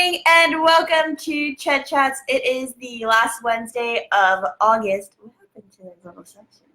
morning and welcome to Chet Chats. It is the last Wednesday of August. What happened to this little section?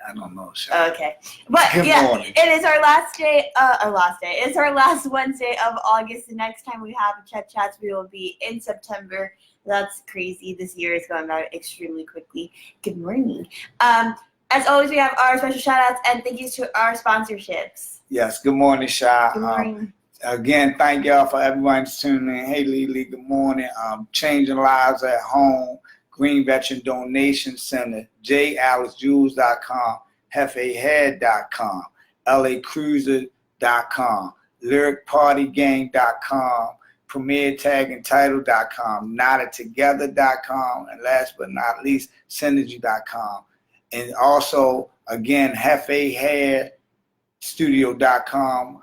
I don't know. Sean. Okay, but Good yeah, morning. it is our last day. It's our last Wednesday of August. The next time we have Chet Chats, we will be in September. That's crazy. This year is going by extremely quickly. Good morning. As always, we have our special shout outs and thank yous to our sponsorships. Yes, good morning, Sha. Good morning. Again, thank y'all for everyone tuning in. Hey, Lily, good morning. Changing Lives at Home, Green Veteran Donation Center, JAlexJewels.com, HefeHead.com, LACruiser.com, LyricPartyGang.com, PremierTagAndTitle.com, NottedTogether.com, and last but not least, Synergy.com. And also, again, HefeHeadStudio.com.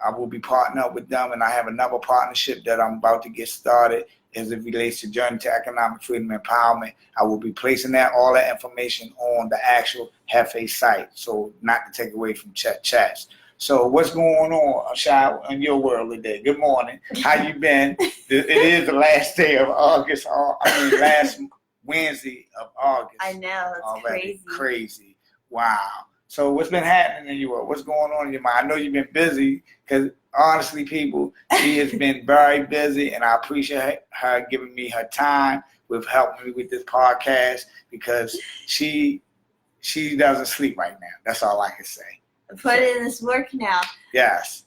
I will be partnering up with them, and I have another partnership that I'm about to get started as it relates to Journey to Economic Freedom and Empowerment. I will be placing all that information on the actual Hefe site, so not to take away from Chet Chats. So what's going on, Shai, in your world today? Good morning. How you been? It is the last day of August. Last Wednesday of August. I know, it's already. crazy. Crazy. Wow. So what's been happening in your world? What's going on in your mind? I know you've been busy because honestly, people, she has been very busy, and I appreciate her giving me her time with helping me with this podcast because she doesn't sleep right now. That's all I can say. Put in this work now. Yes.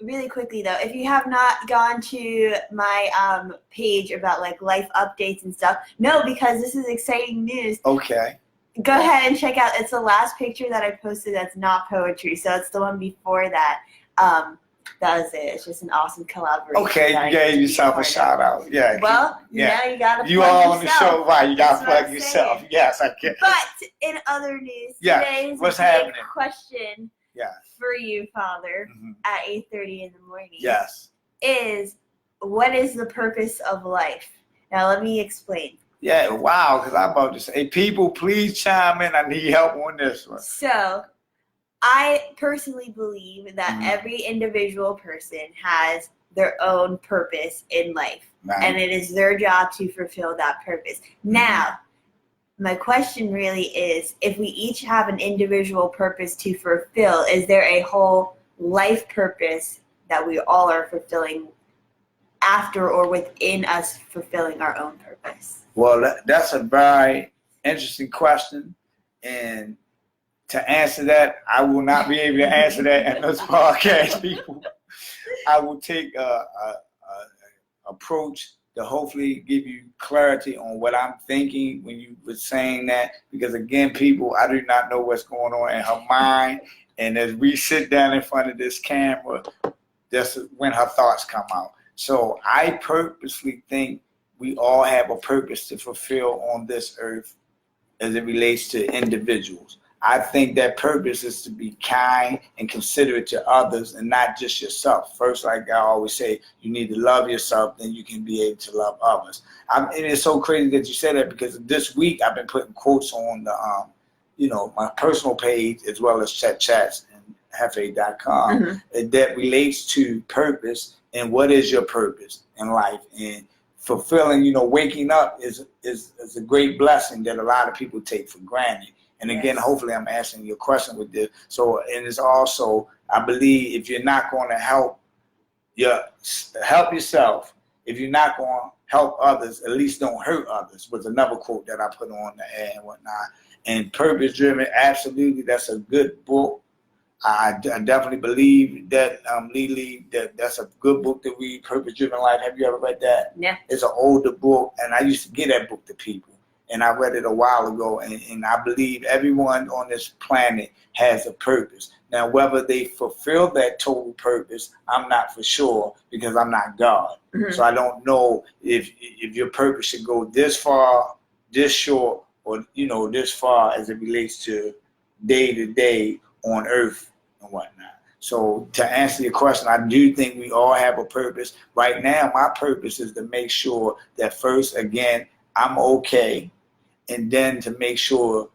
Really quickly though, if you have not gone to my page about like life updates and stuff, no, because this is exciting news. Okay. Go ahead and check out. It's the last picture that I posted that's not poetry, so it's the one before that. That was it. It's just an awesome collaboration. Okay, you gave yourself a shout out. Yeah. Well, yeah. now you gotta. You plug all on the yourself. show, right? You gotta That's plug yourself. saying. Yes, I get. But in other news, Yeah. today is What's a big happening? question for you, Father, at 8:30 in the morning. Yes. Is what is the purpose of life? Now let me explain. Yeah, wow, because I'm about to say, people, please chime in. I need help on this one. So, I personally believe that every individual person has their own purpose in life, and it is their job to fulfill that purpose. Now, my question really is, if we each have an individual purpose to fulfill, is there a whole life purpose that we all are fulfilling after or within us fulfilling our own purpose? Well, that's a very interesting question, and to answer that, I will not be able to answer that in this podcast, people. I will take a approach to hopefully give you clarity on what I'm thinking when you were saying that, because again, people, I do not know what's going on in her mind, and as we sit down in front of this camera, that's when her thoughts come out. So I purposely think we all have a purpose to fulfill on this earth as it relates to individuals. I think that purpose is to be kind and considerate to others and not just yourself. First, like I always say, you need to love yourself, then you can be able to love others. And it's so crazy that you said that because this week I've been putting quotes on the, my personal page as well as Chet Chats and Hefe.com that relates to purpose and what is your purpose in life. And fulfilling, waking up is a great blessing that a lot of people take for granted. And again, hopefully I'm answering your question with this. So, and it's also, I believe if you're not going to help yourself, if you're not going to help others, at least don't hurt others, was another quote that I put on the air and whatnot. And Purpose Driven, absolutely, that's a good book. I definitely believe that, Lily, that's a good book to read, Purpose Driven Life. Have you ever read that? Yeah. It's an older book, and I used to give that book to people. And I read it a while ago, and I believe everyone on this planet has a purpose. Now, whether they fulfill that total purpose, I'm not for sure because I'm not God. So I don't know if your purpose should go this far, this short, or, this far as it relates to day to day on earth and whatnot. So to answer your question, I do think we all have a purpose. Right now, my purpose is to make sure that first, again, I'm okay, and then to make sure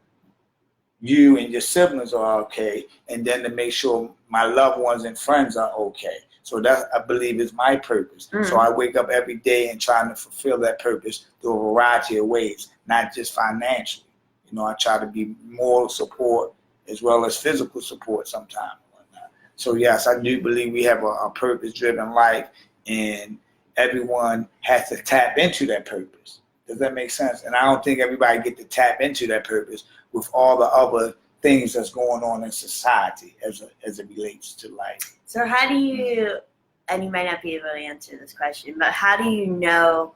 you and your siblings are okay, and then to make sure my loved ones and friends are okay. So that, I believe, is my purpose. So I wake up every day and trying to fulfill that purpose through a variety of ways, not just financially. You know, I try to be moral support as well as physical support sometimes. So yes, I do believe we have a purpose-driven life, and everyone has to tap into that purpose. Does that make sense? And I don't think everybody get to tap into that purpose with all the other things that's going on in society as it relates to life. So how do you, and you might not be able to answer this question, but how do you know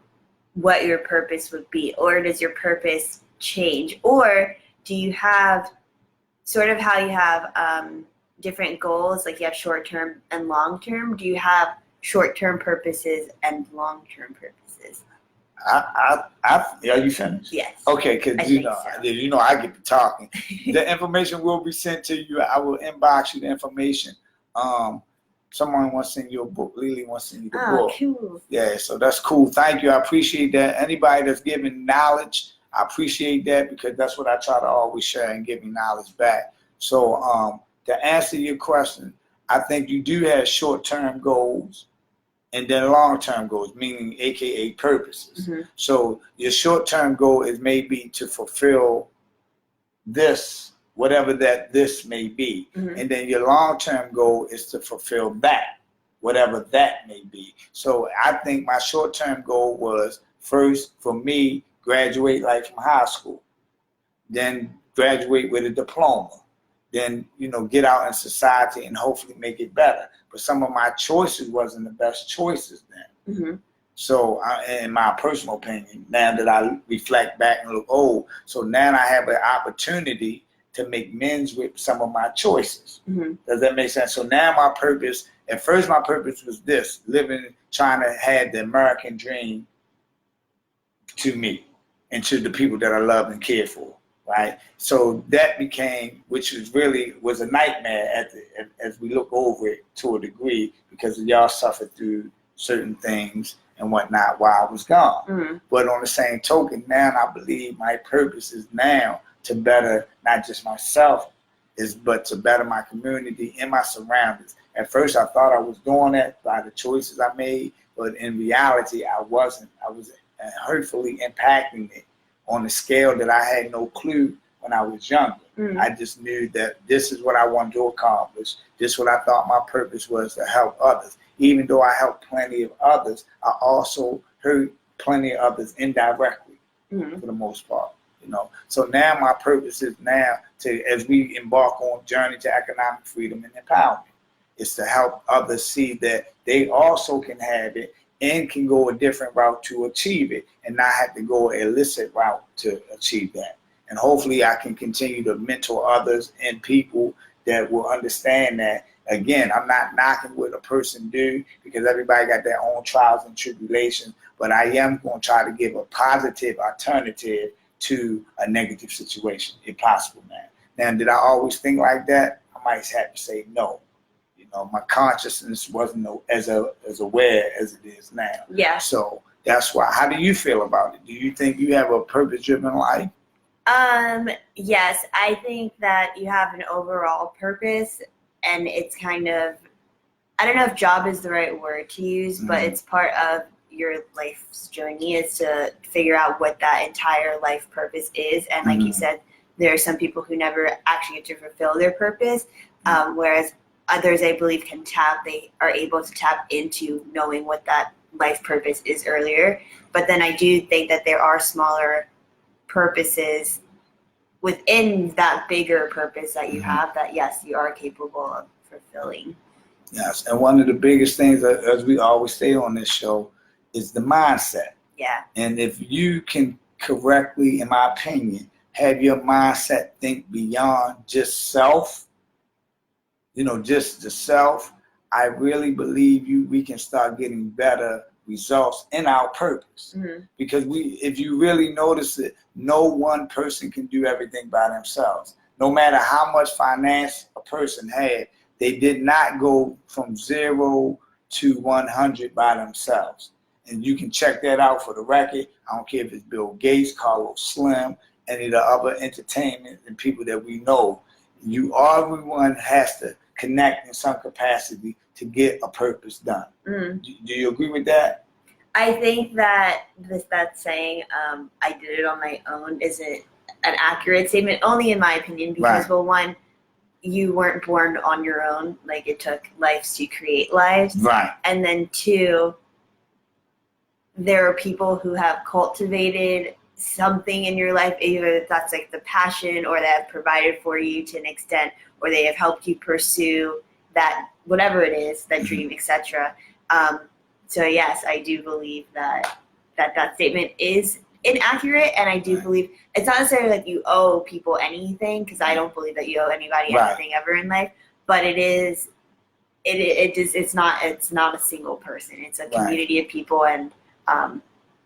what your purpose would be? Or does your purpose change? Or do you have sort of how you have different goals, like you have short-term and long-term? Do you have short-term purposes and long-term purposes? Are you finished? Yes. Okay, because you know I get to talking. The information will be sent to you. I will inbox you the information. Someone wants to send you a book. Lily wants to send you the book. Oh, cool. Yeah, so that's cool. Thank you. I appreciate that. Anybody that's giving knowledge, I appreciate that, because that's what I try to always share and give me knowledge back. So to answer your question, I think you do have short-term goals and then long-term goals, meaning AKA purposes. So your short-term goal is maybe to fulfill this, whatever that this may be. And then your long-term goal is to fulfill that, whatever that may be. So I think my short-term goal was, first, for me, graduate like from high school, then graduate with a diploma, then, you know, get out in society and hopefully make it better. But some of my choices wasn't the best choices then. So in my personal opinion, now that I reflect back and look old, so now I have an opportunity to make amends with some of my choices. Does that make sense? So now my purpose, at first my purpose was this, living, trying to have the American dream to me and to the people that I love and care for. Right, so that became, which was a nightmare as we look over it to a degree, because y'all suffered through certain things and whatnot while I was gone. But on the same token, now I believe my purpose is now to better not just myself, but to better my community and my surroundings. At first, I thought I was doing that by the choices I made, but in reality, I wasn't. I was hurtfully impacting it on a scale that I had no clue when I was younger. I just knew that this is what I wanted to accomplish. This is what I thought my purpose was, to help others. Even though I helped plenty of others, I also hurt plenty of others indirectly, for the most part. You know, so now my purpose is now to, as we embark on journey to economic freedom and empowerment, is to help others see that they also can have it and can go a different route to achieve it, and not have to go an illicit route to achieve that. And hopefully I can continue to mentor others and people that will understand that. Again, I'm not knocking what a person do, because everybody got their own trials and tribulations, but I am going to try to give a positive alternative to a negative situation, if possible, man. Now, did I always think like that? I might have to say no. My consciousness wasn't as aware as it is now. Yeah. So that's why. How do you feel about it? Do you think you have a purpose-driven life? Yes, I think that you have an overall purpose, and it's kind of, I don't know if job is the right word to use, but it's part of your life's journey, is to figure out what that entire life purpose is. And like you said, there are some people who never actually get to fulfill their purpose, whereas others, I believe, they are able to tap into knowing what that life purpose is earlier. But then I do think that there are smaller purposes within that bigger purpose that you have that, yes, you are capable of fulfilling. Yes, and one of the biggest things, as we always say on this show, is the mindset. Yeah. And if you can correctly, in my opinion, have your mindset think beyond just self, just the self, I really believe we can start getting better results in our purpose. Because if you really notice it, no one person can do everything by themselves. No matter how much finance a person had, they did not go from 0 to 100 by themselves. And you can check that out for the record. I don't care if it's Bill Gates, Carlos Slim, any of the other entertainment and people that we know. Everyone has to connect in some capacity to get a purpose done. Mm. Do you agree with that? I think that that saying, I did it on my own, isn't an accurate statement, only in my opinion, because, Right. well, one, you weren't born on your own. Like, it took lives to create lives. Right. And then two, there are people who have cultivated something in your life, either that's like the passion, or they have provided for you to an extent, or they have helped you pursue that, whatever it is, that dream, etc. So yes, I do believe that statement is inaccurate, and I do believe it's not necessarily like you owe people anything, because I don't believe that you owe anybody anything ever in life. But it is, it's not a single person. It's a community of people, and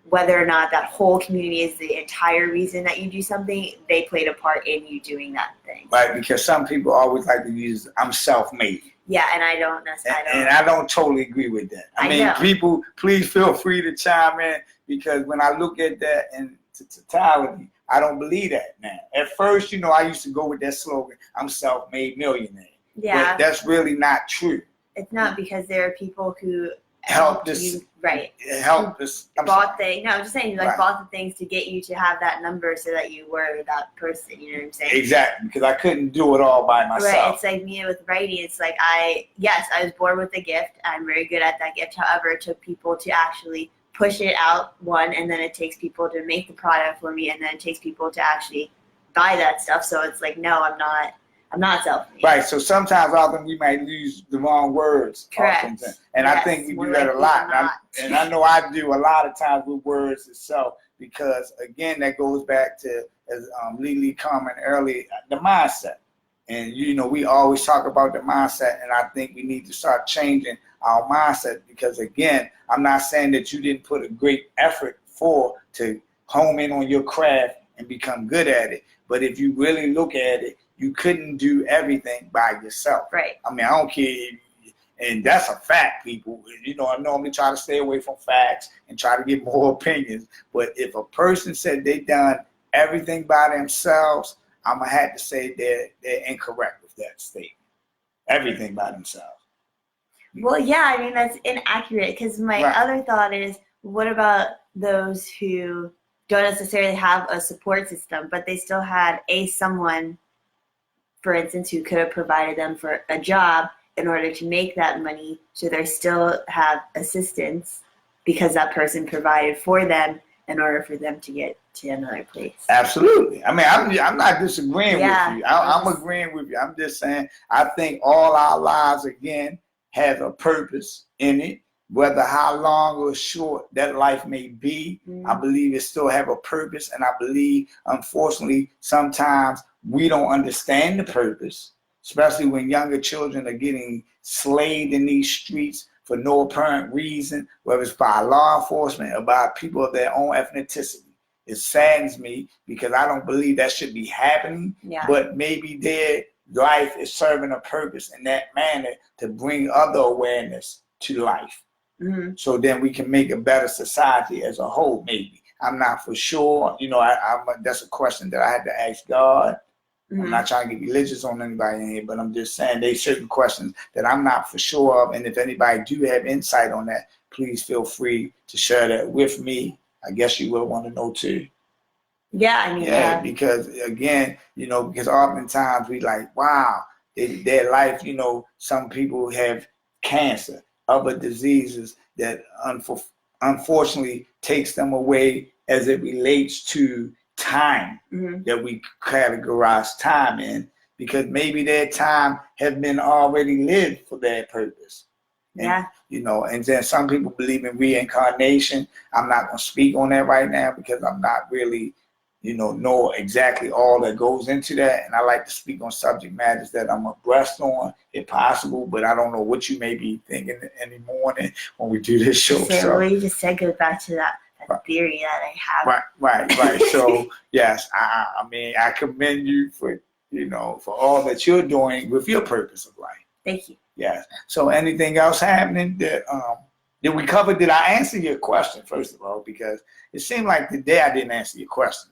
whether or not that whole community is the entire reason that you do something, they played a part in you doing that thing. Right, because some people always like to use "I'm self-made." Yeah, and I don't necessarily. And I don't totally agree with that. I mean, people, please feel free to chime in, because when I look at that in totality, I don't believe that now. At first, I used to go with that slogan, "I'm self-made millionaire." Yeah. But that's really not true. It's not, because there are people who helped us. You, right. Helped us. Bought things. No, I'm just saying, bought the things to get you to have that number, so that you were that person. You know what I'm saying? Exactly, because I couldn't do it all by myself. Right. It's like me with writing. It's like I was born with a gift. I'm very good at that gift. However, it took people to actually push it out, one, and then it takes people to make the product for me, and then it takes people to actually buy that stuff. So it's like, no, I'm not self-made. Right. So sometimes often we might use the wrong words. Correct. And yes, I think we do that a lot. And I know I do a lot of times with words itself, because again, that goes back to, as Lily commented earlier, the mindset. And we always talk about the mindset, and I think we need to start changing our mindset, because again, I'm not saying that you didn't put a great effort to hone in on your craft and become good at it. But if you really look at it, you couldn't do everything by yourself. Right. I mean, I don't care. And that's a fact, people. I normally try to stay away from facts and try to get more opinions. But if a person said they done everything by themselves, I'm going to have to say they're incorrect with that statement. Everything by themselves. Well, yeah, I mean, that's inaccurate, because my other thought is, what about those who don't necessarily have a support system, but they still had someone, for instance, who could have provided them for a job in order to make that money, so they still have assistance because that person provided for them in order for them to get to another place. Absolutely. I mean, I'm not disagreeing with you. I'm agreeing with you. I'm just saying, I think all our lives, again, have a purpose in it. Whether how long or short that life may be, I believe it still have a purpose. And I believe, unfortunately, sometimes we don't understand the purpose, especially when younger children are getting slaved in these streets for no apparent reason, whether it's by law enforcement or by people of their own ethnicity. It saddens me, because I don't believe that should be happening, but maybe their life is serving a purpose in that manner to bring other awareness to life. So then we can make a better society as a whole, maybe. I'm not for sure. That's a question that I had to ask God. I'm not trying to get religious on anybody in here, but I'm just saying there's certain questions that I'm not for sure of. And if anybody do have insight on that, please feel free to share that with me. I guess you will want to know too. Yeah, I mean, because again, because oftentimes we like, wow, their life, some people have cancer, other diseases that unfortunately takes them away as it relates to time, that we categorize time in, because maybe their time has been already lived for their purpose. And, and then some people believe in reincarnation. I'm not going to speak on that right now, because I'm not really, know exactly all that goes into that. And I like to speak on subject matters that I'm abreast on, if possible, but I don't know what you may be thinking in the morning when we do this show. What you just said goes back to that theory that I have. Right. So yes, I mean, I commend you for all that you're doing with your purpose of life. Thank you. Yes. So anything else happening that did we cover? Did I answer your question, first of all? Because it seemed like today I didn't answer your question.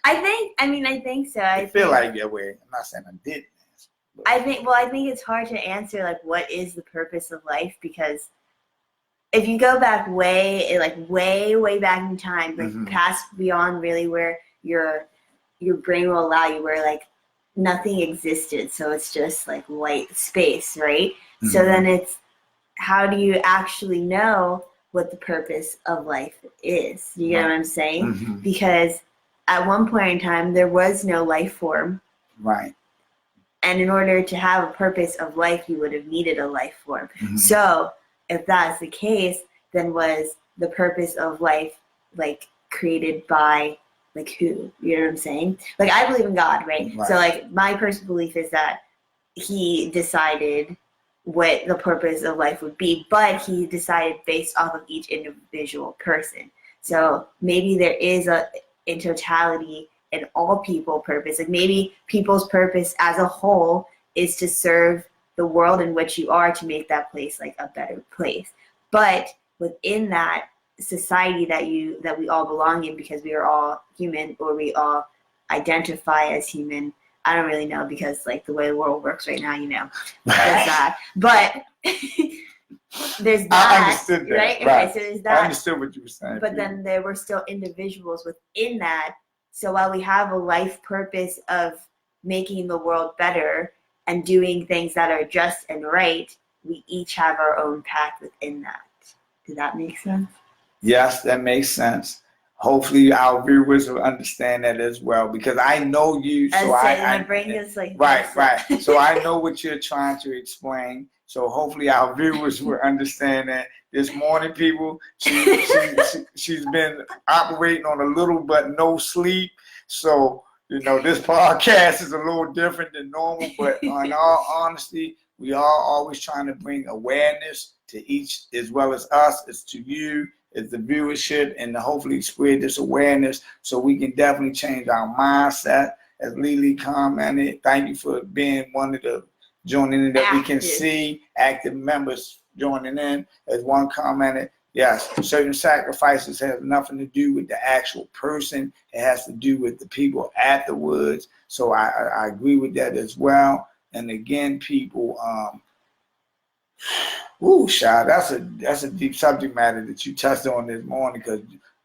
I think so. I feel like that way. I'm not saying I didn't answer. I think it's hard to answer like what is the purpose of life, because if you go back way back in time, like past beyond really where your brain will allow you, where like nothing existed, so it's just like white space, right? So then it's, how do you actually know what the purpose of life is? You get what I'm saying? Because at one point in time there was no life form. Right. And in order to have a purpose of life, you would have needed a life form. So if that's the case, then was the purpose of life like created by like who? You know what I'm saying? Like, I believe in God, right? So like my personal belief is that he decided what the purpose of life would be, but he decided based off of each individual person. So maybe there is a, in totality, an all people purpose. Like maybe people's purpose as a whole is to serve the world in which you are, to make that place like a better place. But within that society that we all belong in, because we are all human, or we all identify as human. I don't really know, because like the way the world works right now, you know, there's that. But there's that. I understood that. Right? Okay, so there's that. I understood what you were saying. But then there were still individuals within that. So while we have a life purpose of making the world better and doing things that are just and right, we each have our own path within that. Does that make sense? Yes, that makes sense. Hopefully our viewers will understand that as well, because I know you. So my brain is like right. So I know what you're trying to explain. So hopefully our viewers will understand that. This morning, people, she's been operating on a little but no sleep. So, you know, this podcast is a little different than normal, but in all honesty, we are always trying to bring awareness to each, as well as us, as to you, as the viewership, and to hopefully spread this awareness so we can definitely change our mindset. As Lily commented, thank you for being one of the joining in that we can see active members joining in. As one commented, yes, certain sacrifices have nothing to do with the actual person. It has to do with the people afterwards. So I agree with that as well. And again, people, Sha, that's a deep subject matter that you touched on this morning, because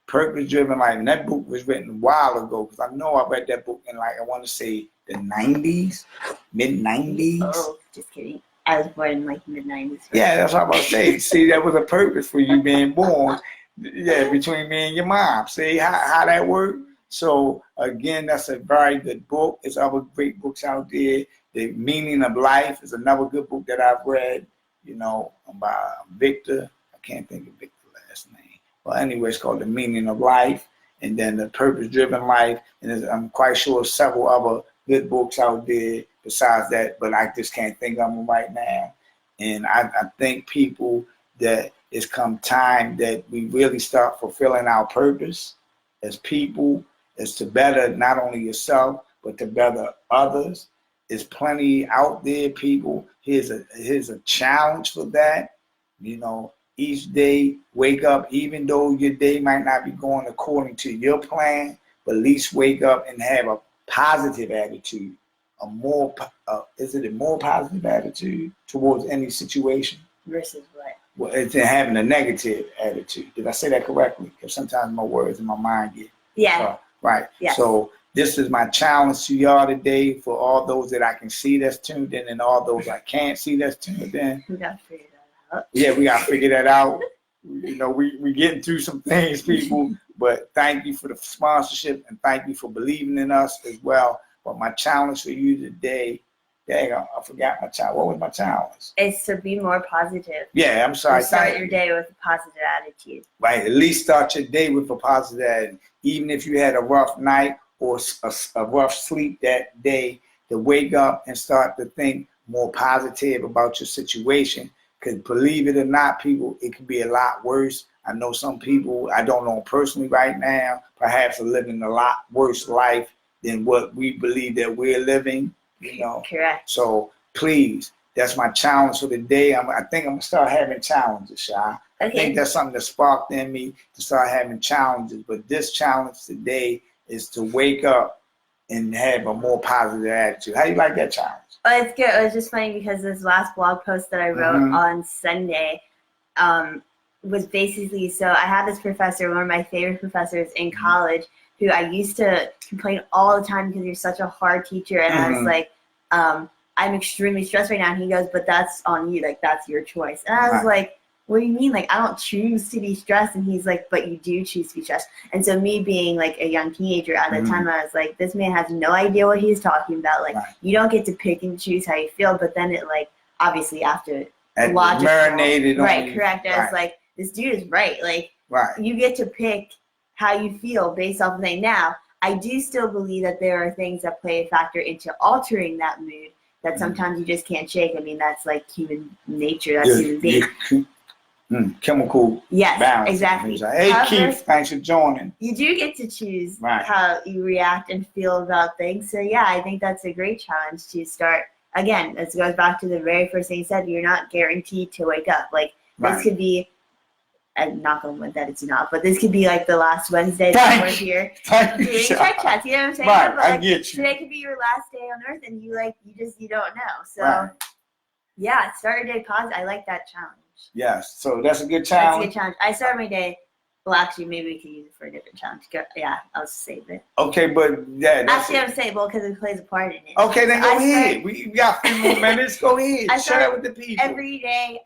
purpose-driven life, and that book was written a while ago, because I know I read that book in, like, I want to say the 90s, mid-90s. Oh, just kidding. I was born in like mid-90s. Right? Yeah, that's what I was about to say. See, that was a purpose for you being born. Yeah, between me and your mom. See how that worked? So, again, that's a very good book. There's other great books out there. The Meaning of Life is another good book that I've read, you know, by Victor. I can't think of Victor's last name. Well, anyway, it's called The Meaning of Life. And then The Purpose-Driven Life. And I'm quite sure several other good books out there besides that, but I just can't think of them right now. And I think people that it's come time that we really start fulfilling our purpose as people, is to better not only yourself, but to better others. There's plenty out there, people. Here's a challenge for that. You know, each day, wake up, even though your day might not be going according to your plan, but at least wake up and have a positive attitude. Is it a more positive attitude towards any situation? Versus what? Well, it's having a negative attitude. Did I say that correctly? Because sometimes my words in my mind get right. Yes. So this is my challenge to y'all today, for all those that I can see that's tuned in, and all those I can't see that's tuned in. We gotta figure that out. Yeah, we gotta figure that out. You know, we getting through some things, people. But thank you for the sponsorship, and thank you for believing in us as well. But my challenge for you today, dang, I forgot my challenge. What was my challenge? It's to be more positive. Yeah, I'm sorry. Start your day with a positive attitude. Right, at least start your day with a positive attitude. Even if you had a rough night or a rough sleep that day, to wake up and start to think more positive about your situation. Because believe it or not, people, it could be a lot worse. I know some people, I don't know personally right now, perhaps are living a lot worse life than what we believe that we're living, you know. Correct. So please, that's my challenge for the day. I think I'm gonna start having challenges, Sha. Okay. I think that's something that sparked in me to start having challenges. But this challenge today is to wake up and have a more positive attitude. How do you like that challenge? But it's good. It was just funny because this last blog post that I wrote on Sunday was basically, so I had this professor, one of my favorite professors in college, who I used to complain all the time because you're such a hard teacher. And I was like, I'm extremely stressed right now. And he goes, but that's on you. Like, that's your choice. And I was like, what do you mean? Like, I don't choose to be stressed. And he's like, but you do choose to be stressed. And so me being like a young teenager at the time, I was like, this man has no idea what he's talking about. Like, you don't get to pick and choose how you feel. But then it, like, obviously after logical, marinated right, correct. I was like, this dude is right. Like, you get to pick how you feel based off of things. Now, I do still believe that there are things that play a factor into altering that mood that sometimes you just can't shake. I mean, that's like human nature. That's human being. Chemical balance. Exactly. Hey, Keith, thanks for joining. You do get to choose how you react and feel about things. So, yeah, I think that's a great challenge to start. Again, this goes back to the very first thing you said. You're not guaranteed to wake up. Like, this could be, I'm not going to win that it's not, but this could be like the last Wednesday that we're here doing Tech Chats. You know what I'm saying? Right, but, like, I get you. Today could be your last day on Earth, and you don't know. So, yeah, start your day positive. I like that challenge. Yes, so that's a good challenge. That's a good challenge. I start my day. Well, actually, maybe we could use it for a different challenge. Yeah, I'll save it. Okay, but actually, I'm saying because it plays a part in it. Okay, then go ahead. We got 3 more minutes. Go ahead. Share it with the people. Every day.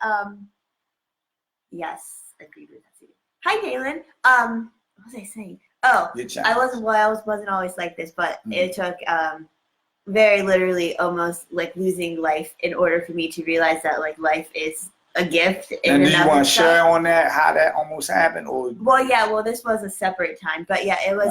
Yes, agreed with that. Hi, Dalen. What was I saying? Oh, I wasn't always like this, but it took very literally almost like losing life in order for me to realize that like life is a gift. And do you want to share on that, how that almost happened? Or Well, this was a separate time. But yeah, it was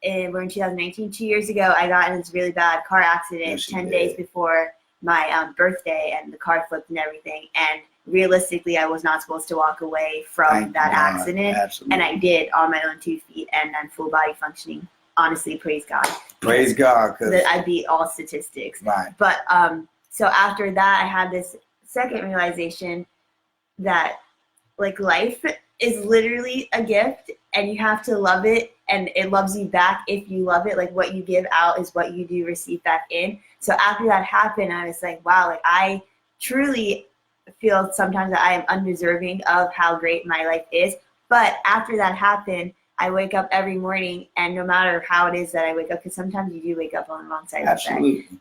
we're in 2019, 2 years ago, I got in this really bad car accident 10 days before my birthday, and the car flipped and everything. And realistically, I was not supposed to walk away from that accident. Absolutely. And I did on my own 2 feet and then full body functioning. Honestly, praise God. Praise God. That I beat all statistics. Right. But so after that, I had this second realization that like life is literally a gift and you have to love it, and it loves you back if you love it. Like what you give out is what you do receive back in. So after that happened, I was like, wow, like I truly feel sometimes that I am undeserving of how great my life is. But after that happened, I wake up every morning, and no matter how it is that I wake up, because sometimes you do wake up on the wrong side of the bed,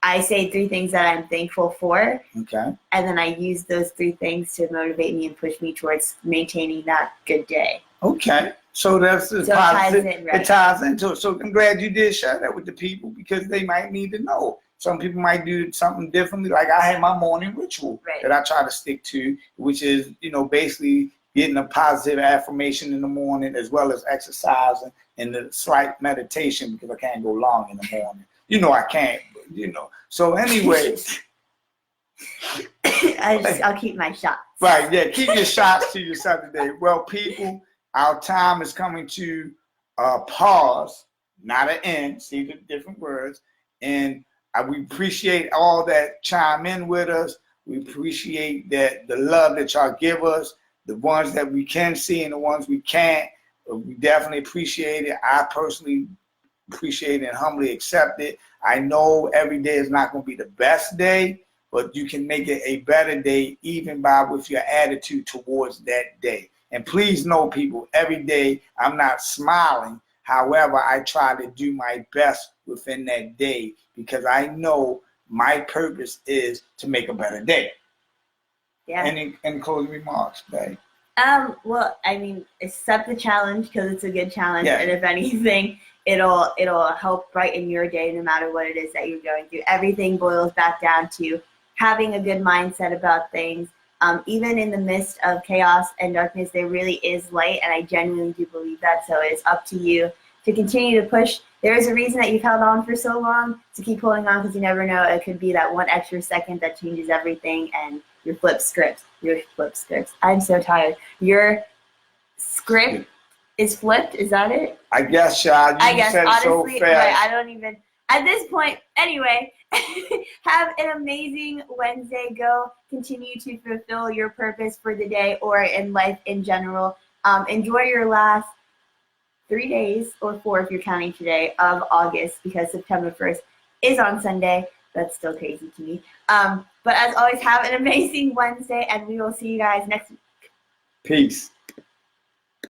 I say 3 things that I'm thankful for. Okay. And then I use those 3 things to motivate me and push me towards maintaining that good day. Okay. So that's the positive. It ties into it. So I'm glad you did share that with the people, because they might need to know. Some people might do something differently. Like I had my morning ritual that I try to stick to, which is, basically getting a positive affirmation in the morning, as well as exercising and the slight meditation, because I can't go long in the morning. I can't, So anyway. I'll keep my shots. Right, yeah, keep your shots to yourself today. Well, people, our time is coming to a pause, not an end. See the different words. And we appreciate all that chime in with us. We appreciate that the love that y'all give us, the ones that we can see and the ones we can't. We definitely appreciate it. I personally appreciate it and humbly accept it. I know every day is not going to be the best day, but you can make it a better day even with your attitude towards that day. And please know, people, every day I'm not smiling. However, I try to do my best within that day, because I know my purpose is to make a better day. Yeah. Any closing remarks, babe? Well, I mean, accept the challenge because it's a good challenge, and if anything, it'll help brighten your day no matter what it is that you're going through. Everything boils back down to having a good mindset about things. Even in the midst of chaos and darkness, there really is light, and I genuinely do believe that. So it's up to you to continue to push. There is a reason that you've held on for so long, to keep holding on, because you never know. It could be that one extra second that changes everything, and your flip script. I'm so tired. Your script is flipped. Is that it? I guess, Shad. I guess, said honestly, so fast. Right, I don't even. At this point, anyway, have an amazing Wednesday. Go continue to fulfill your purpose for the day or in life in general. Enjoy your last 3 days, or 4 if you're counting today, of August, because September 1st is on Sunday. That's still crazy to me. But as always, have an amazing Wednesday, and we will see you guys next week. Peace.